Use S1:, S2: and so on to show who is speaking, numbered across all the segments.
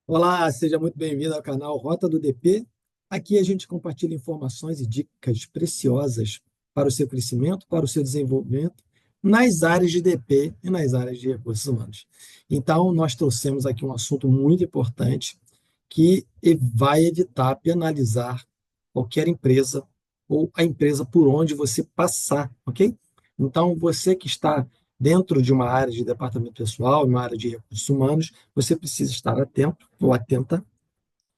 S1: Olá, seja muito bem-vindo ao canal Rota do DP. Aqui a gente compartilha informações e dicas preciosas para o seu crescimento, para o seu desenvolvimento nas áreas de DP e nas áreas de recursos humanos. Então, nós trouxemos aqui um assunto muito importante que vai evitar penalizar qualquer empresa ou a empresa por onde você passar, ok? Então, você que está dentro de uma área de departamento pessoal, uma área de recursos humanos, você precisa estar atento ou atenta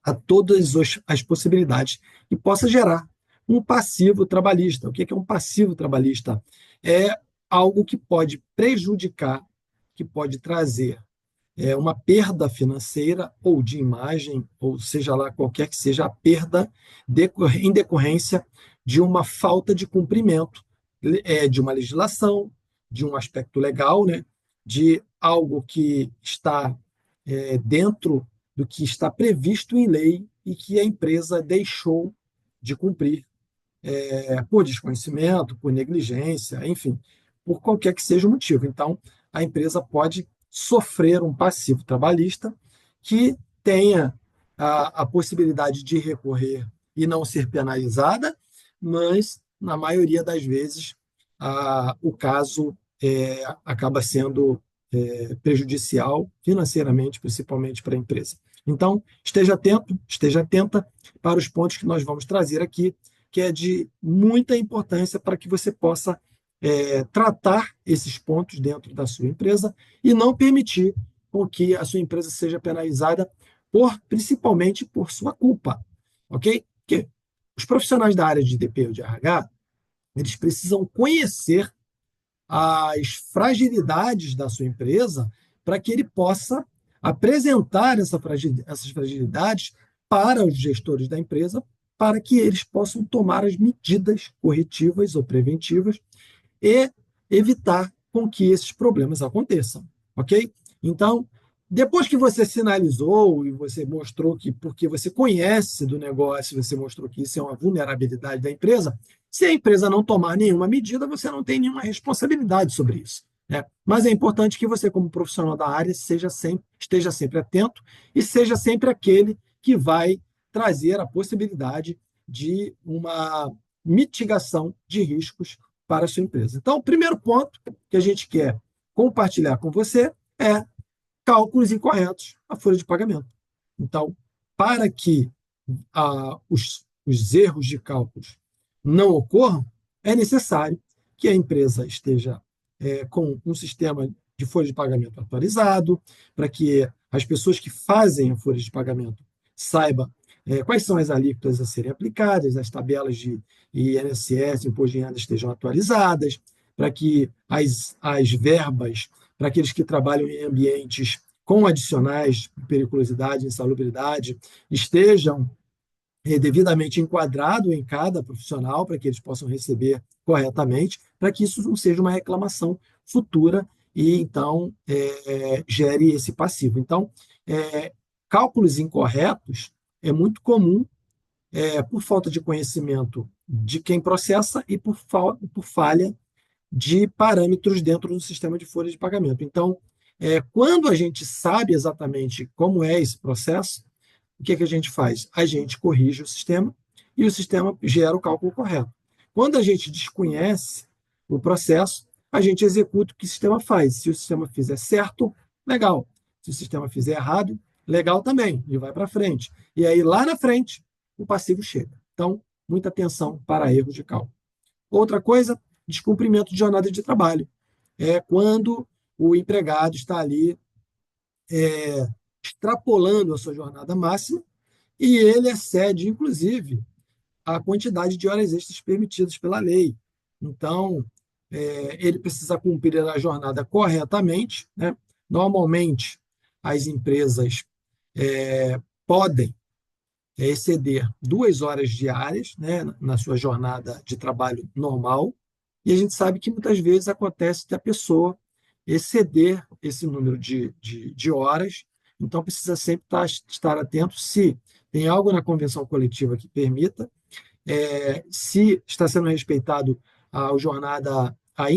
S1: a todas as possibilidades que possa gerar um passivo trabalhista. O que é um passivo trabalhista? É algo que pode prejudicar, que pode trazer uma perda financeira ou de imagem, ou seja lá qualquer que seja a perda em decorrência de uma falta de cumprimento de uma legislação, de um aspecto legal, né, de algo que está dentro do que está previsto em lei e que a empresa deixou de cumprir por desconhecimento, por negligência, enfim, por qualquer que seja o motivo. Então, a empresa pode sofrer um passivo trabalhista que tenha a possibilidade de recorrer e não ser penalizada, mas, na maioria das vezes, o caso acaba sendo prejudicial financeiramente, principalmente para a empresa. Então, esteja atento, esteja atenta para os pontos que nós vamos trazer aqui, que é de muita importância para que você possa tratar esses pontos dentro da sua empresa e não permitir com que a sua empresa seja penalizada principalmente por sua culpa, ok? Porque os profissionais da área de DP ou de RH, eles precisam conhecer as fragilidades da sua empresa para que ele possa apresentar essas fragilidades para os gestores da empresa, para que eles possam tomar as medidas corretivas ou preventivas e evitar com que esses problemas aconteçam, ok? Então, depois que você sinalizou e você mostrou que, porque você conhece do negócio, você mostrou que isso é uma vulnerabilidade da empresa, se a empresa não tomar nenhuma medida, você não tem nenhuma responsabilidade sobre isso, né? Mas é importante que você, como profissional da área, esteja sempre atento e seja sempre aquele que vai trazer a possibilidade de uma mitigação de riscos para a sua empresa. Então, o primeiro ponto que a gente quer compartilhar com você é cálculos incorretos na folha de pagamento. Então, para que os erros de cálculos não ocorram, é necessário que a empresa esteja com um sistema de folha de pagamento atualizado, para que as pessoas que fazem a folha de pagamento saibam quais são as alíquotas a serem aplicadas, as tabelas de INSS, Imposto de Renda estejam atualizadas, para que as verbas para aqueles que trabalham em ambientes com adicionais de periculosidade, insalubridade, estejam devidamente enquadrado em cada profissional para que eles possam receber corretamente, para que isso não seja uma reclamação futura e então gere esse passivo. Então, cálculos incorretos é muito comum por falta de conhecimento de quem processa e por falha de parâmetros dentro do sistema de folha de pagamento. Então, quando a gente sabe exatamente como é esse processo, o que a gente faz? A gente corrige o sistema e o sistema gera o cálculo correto. Quando a gente desconhece o processo, a gente executa o que o sistema faz. Se o sistema fizer certo, legal. Se o sistema fizer errado, legal também, e vai para frente. E aí, lá na frente, o passivo chega. Então, muita atenção para erros de cálculo. Outra coisa, descumprimento de jornada de trabalho. É quando o empregado está ali extrapolando a sua jornada máxima e ele excede, inclusive, a quantidade de horas extras permitidas pela lei. Então, ele precisa cumprir a jornada corretamente, né? Normalmente, as empresas podem exceder 2 horas diárias, né, na sua jornada de trabalho normal, e a gente sabe que muitas vezes acontece da pessoa exceder esse número de horas, então precisa sempre estar atento se tem algo na convenção coletiva que permita, se está sendo respeitado a jornada, a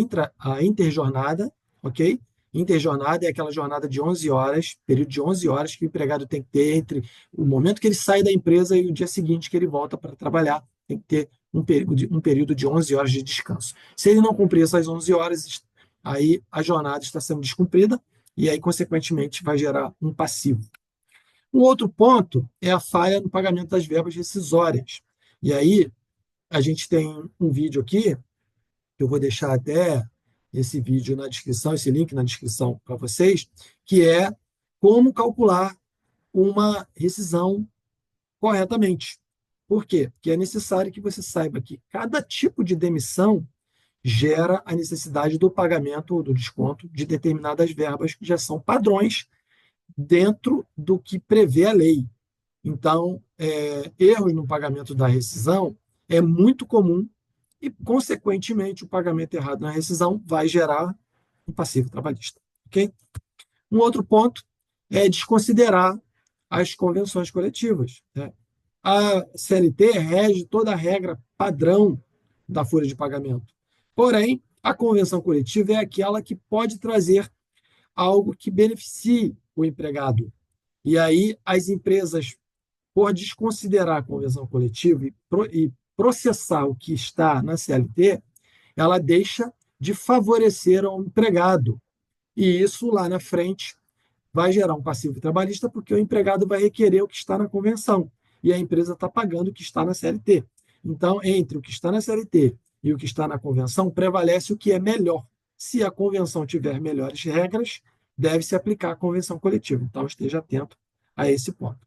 S1: interjornada, ok? Interjornada é aquela jornada de 11 horas, período de 11 horas que o empregado tem que ter entre o momento que ele sai da empresa e o dia seguinte que ele volta para trabalhar. Tem que ter um período de 11 horas de descanso. Se ele não cumprir essas 11 horas, aí a jornada está sendo descumprida e aí, consequentemente, vai gerar um passivo. Um outro ponto é a falha no pagamento das verbas rescisórias. E aí, a gente tem um vídeo aqui, que eu vou deixar até esse vídeo na descrição, esse link na descrição para vocês, que é como calcular uma rescisão corretamente. Por quê? Porque é necessário que você saiba que cada tipo de demissão gera a necessidade do pagamento ou do desconto de determinadas verbas que já são padrões dentro do que prevê a lei. Então, erros no pagamento da rescisão é muito comum e, consequentemente, o pagamento errado na rescisão vai gerar um passivo trabalhista. Ok? Um outro ponto é desconsiderar as convenções coletivas. Né? A CLT rege toda a regra padrão da folha de pagamento. Porém, a convenção coletiva é aquela que pode trazer algo que beneficie o empregado. E aí, as empresas, por desconsiderar a convenção coletiva e processar o que está na CLT, ela deixa de favorecer ao empregado. E isso, lá na frente, vai gerar um passivo trabalhista, porque o empregado vai requerer o que está na convenção e a empresa está pagando o que está na CLT. Então, entre o que está na CLT e o que está na convenção, prevalece o que é melhor. Se a convenção tiver melhores regras, deve-se aplicar a convenção coletiva. Então, esteja atento a esse ponto.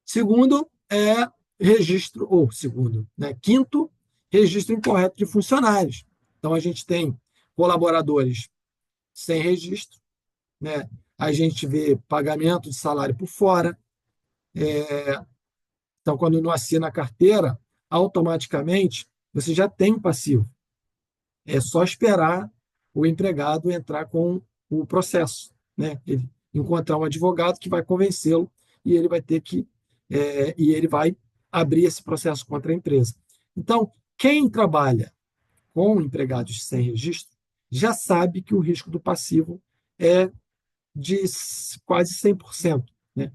S1: Segundo é registro, ou segundo, né? Quinto, registro incorreto de funcionários. Então, a gente tem colaboradores sem registro, né? A gente vê pagamento de salário por fora. Então, quando não assina a carteira, automaticamente você já tem um passivo. É só esperar o empregado entrar com o processo, né? Ele encontrar um advogado que vai convencê-lo e ele vai ter que e ele vai abrir esse processo contra a empresa. Então, quem trabalha com empregados sem registro já sabe que o risco do passivo é de quase 100%. Né?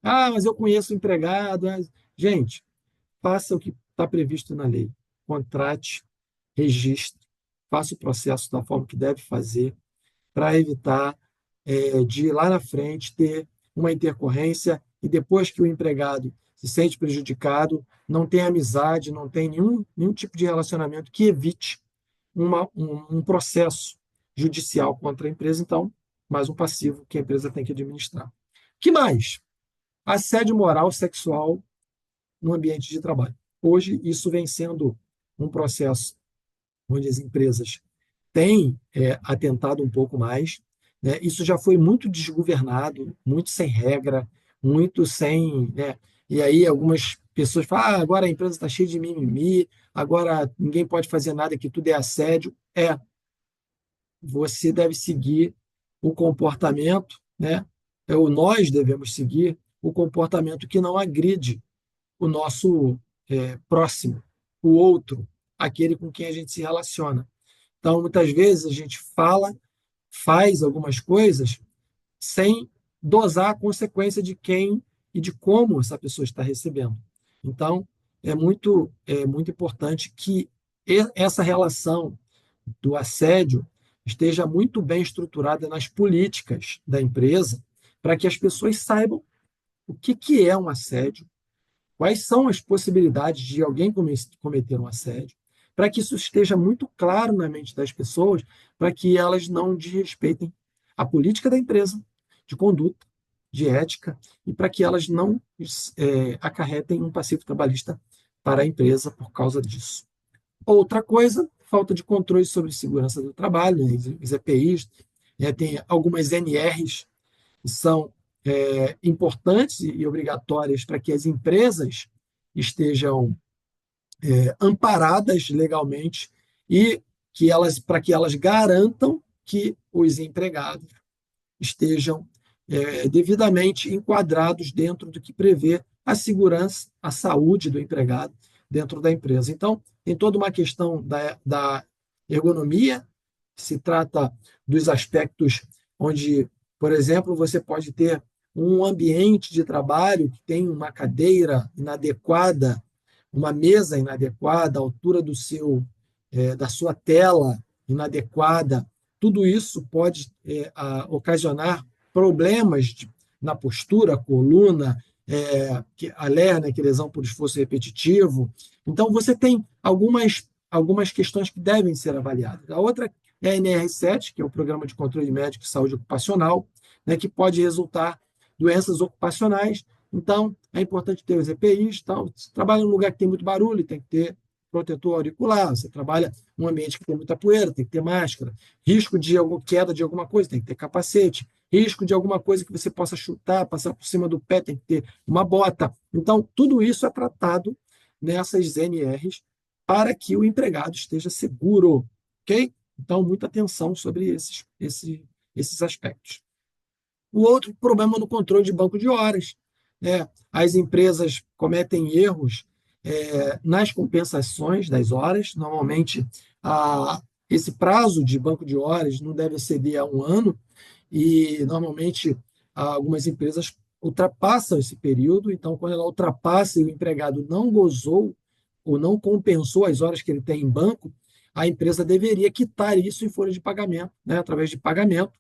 S1: Ah, mas eu conheço o empregado. Gente, faça o que está previsto na lei. Contrate, registre, faça o processo da forma que deve fazer, para evitar de lá na frente ter uma intercorrência e depois que o empregado se sente prejudicado, não tem amizade, não tem nenhum tipo de relacionamento que evite um processo judicial contra a empresa. Então, mais um passivo que a empresa tem que administrar. Que mais? Assédio moral sexual no ambiente de trabalho. Hoje, isso vem sendo um processo onde as empresas têm atentado um pouco mais. Né? Isso já foi muito desgovernado, muito sem regra, muito sem. Né? E aí, algumas pessoas falam: agora a empresa está cheia de mimimi, agora ninguém pode fazer nada, que tudo é assédio. Você deve seguir o comportamento, né? Nós devemos seguir o comportamento que não agride o nosso próximo, o outro, aquele com quem a gente se relaciona. Então, muitas vezes a gente fala, faz algumas coisas sem dosar a consequência de quem e de como essa pessoa está recebendo. Então, é muito importante que essa relação do assédio esteja muito bem estruturada nas políticas da empresa, para que as pessoas saibam o que é um assédio, quais são as possibilidades de alguém cometer um assédio, para que isso esteja muito claro na mente das pessoas, para que elas não desrespeitem a política da empresa, de conduta, de ética, e para que elas não acarretem um passivo trabalhista para a empresa por causa disso. Outra coisa, falta de controle sobre segurança do trabalho, né? Os EPIs, tem algumas NRs que são importantes e obrigatórias para que as empresas estejam amparadas legalmente e para que elas garantam que os empregados estejam devidamente enquadrados dentro do que prevê a segurança, a saúde do empregado dentro da empresa. Então, tem toda uma questão da ergonomia, se trata dos aspectos onde, por exemplo, você pode ter um ambiente de trabalho que tem uma cadeira inadequada, uma mesa inadequada, a altura da sua tela inadequada. Tudo isso pode ocasionar problemas na postura, coluna, alergia, que lesão por esforço repetitivo. Então, você tem algumas questões que devem ser avaliadas. A outra é a NR7, que é o Programa de Controle Médico de Saúde Ocupacional, né, que pode resultar doenças ocupacionais. Então, é importante ter os EPIs. Então, se trabalha em um lugar que tem muito barulho, tem que ter protetor auricular. Você trabalha em um ambiente que tem muita poeira, tem que ter máscara. Risco de queda de alguma coisa, tem que ter capacete. Risco de alguma coisa que você possa chutar, passar por cima do pé, tem que ter uma bota. Então, tudo isso é tratado nessas NRs para que o empregado esteja seguro, ok? Então, muita atenção sobre esses aspectos. O outro problema no controle de banco de horas, né? As empresas cometem erros nas compensações das horas. Normalmente, esse prazo de banco de horas não deve exceder a 1 ano, e normalmente algumas empresas ultrapassam esse período. Então, quando ela ultrapassa e o empregado não gozou ou não compensou as horas que ele tem em banco, a empresa deveria quitar isso em folha de pagamento, né, através de pagamento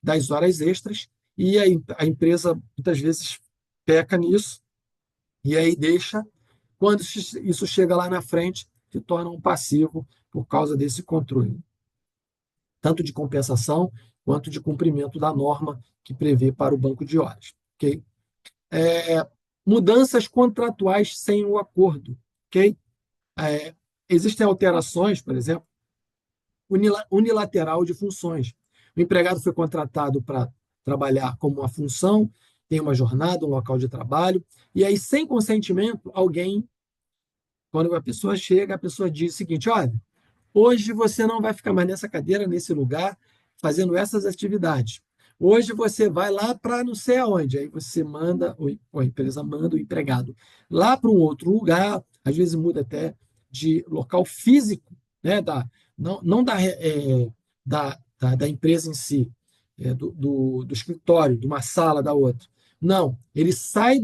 S1: das horas extras, e a empresa muitas vezes peca nisso, e aí deixa, quando isso chega lá na frente, se torna um passivo por causa desse controle, tanto de compensação quanto de cumprimento da norma que prevê para o banco de horas. Okay? Mudanças contratuais sem o acordo. Okay? Existem alterações, por exemplo, unilateral de funções. O empregado foi contratado para trabalhar como uma função, tem uma jornada, um local de trabalho, e aí, sem consentimento, quando a pessoa chega, a pessoa diz o seguinte: olha, hoje você não vai ficar mais nessa cadeira, nesse lugar, fazendo essas atividades. Hoje você vai lá para não sei aonde. Aí você manda, ou a empresa manda o empregado lá para um outro lugar, às vezes muda até de local físico, né, não da empresa em si, do escritório, de uma sala da outra. Não, ele sai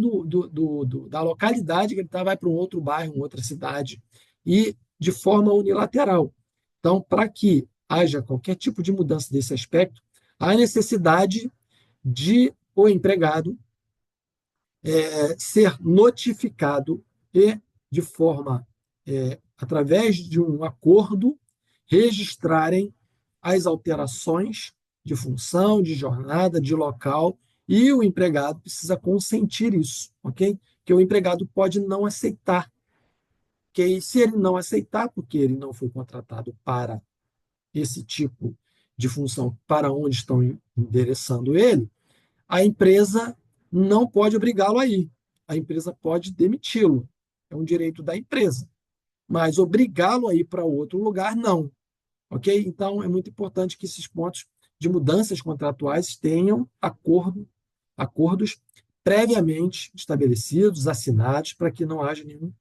S1: da localidade que ele está, vai para um outro bairro, uma outra cidade, e de forma unilateral. Então, para que haja qualquer tipo de mudança desse aspecto, há necessidade de o empregado ser notificado e, de forma, através de um acordo, registrarem as alterações de função, de jornada, de local, e o empregado precisa consentir isso, ok? Que o empregado pode não aceitar. Que se ele não aceitar, porque ele não foi contratado para esse tipo de função para onde estão endereçando ele, a empresa não pode obrigá-lo a ir. A empresa pode demiti-lo. É um direito da empresa. Mas obrigá-lo a ir para outro lugar, não. Ok? Então, é muito importante que esses pontos de mudanças contratuais tenham acordos previamente estabelecidos, assinados, para que não haja nenhum,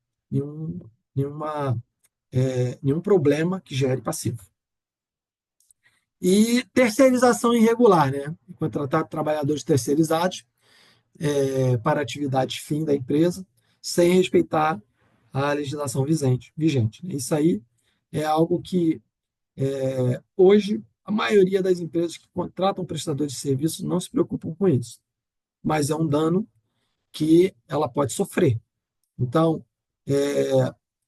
S1: nenhuma, nenhum problema que gere passivo. E terceirização irregular, né? Contratar trabalhadores terceirizados para atividades fim da empresa, sem respeitar a legislação vigente. Isso aí é algo que, hoje, a maioria das empresas que contratam prestadores de serviço não se preocupam com isso, mas é um dano que ela pode sofrer. Então,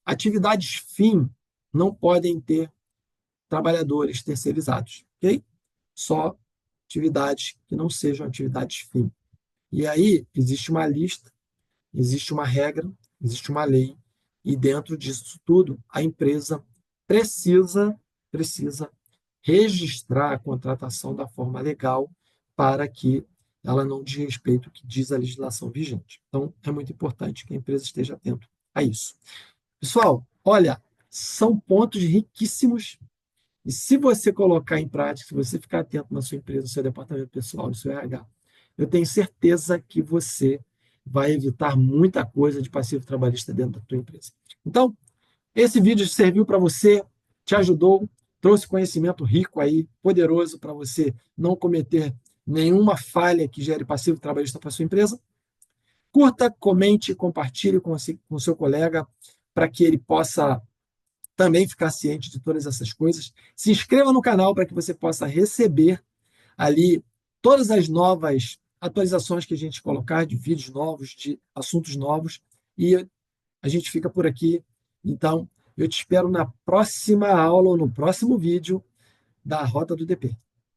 S1: atividades fim não podem ter trabalhadores terceirizados, ok? Só atividades que não sejam atividades fim. E aí existe uma lista, existe uma regra, existe uma lei, e dentro disso tudo, a empresa precisa registrar a contratação da forma legal para que ela não desrespeite o que diz a legislação vigente. Então, é muito importante que a empresa esteja atento a isso. Pessoal, olha, são pontos riquíssimos. E se você colocar em prática, se você ficar atento na sua empresa, no seu departamento pessoal, no seu RH, eu tenho certeza que você vai evitar muita coisa de passivo trabalhista dentro da sua empresa. Então, esse vídeo serviu para você, te ajudou, trouxe conhecimento rico aí, poderoso para você não cometer nenhuma falha que gere passivo trabalhista para sua empresa. Curta, comente, compartilhe com o seu colega para que ele possa também ficar ciente de todas essas coisas. Se inscreva no canal para que você possa receber ali todas as novas atualizações que a gente colocar, de vídeos novos, de assuntos novos. E a gente fica por aqui. Então, eu te espero na próxima aula ou no próximo vídeo da Rota do DP.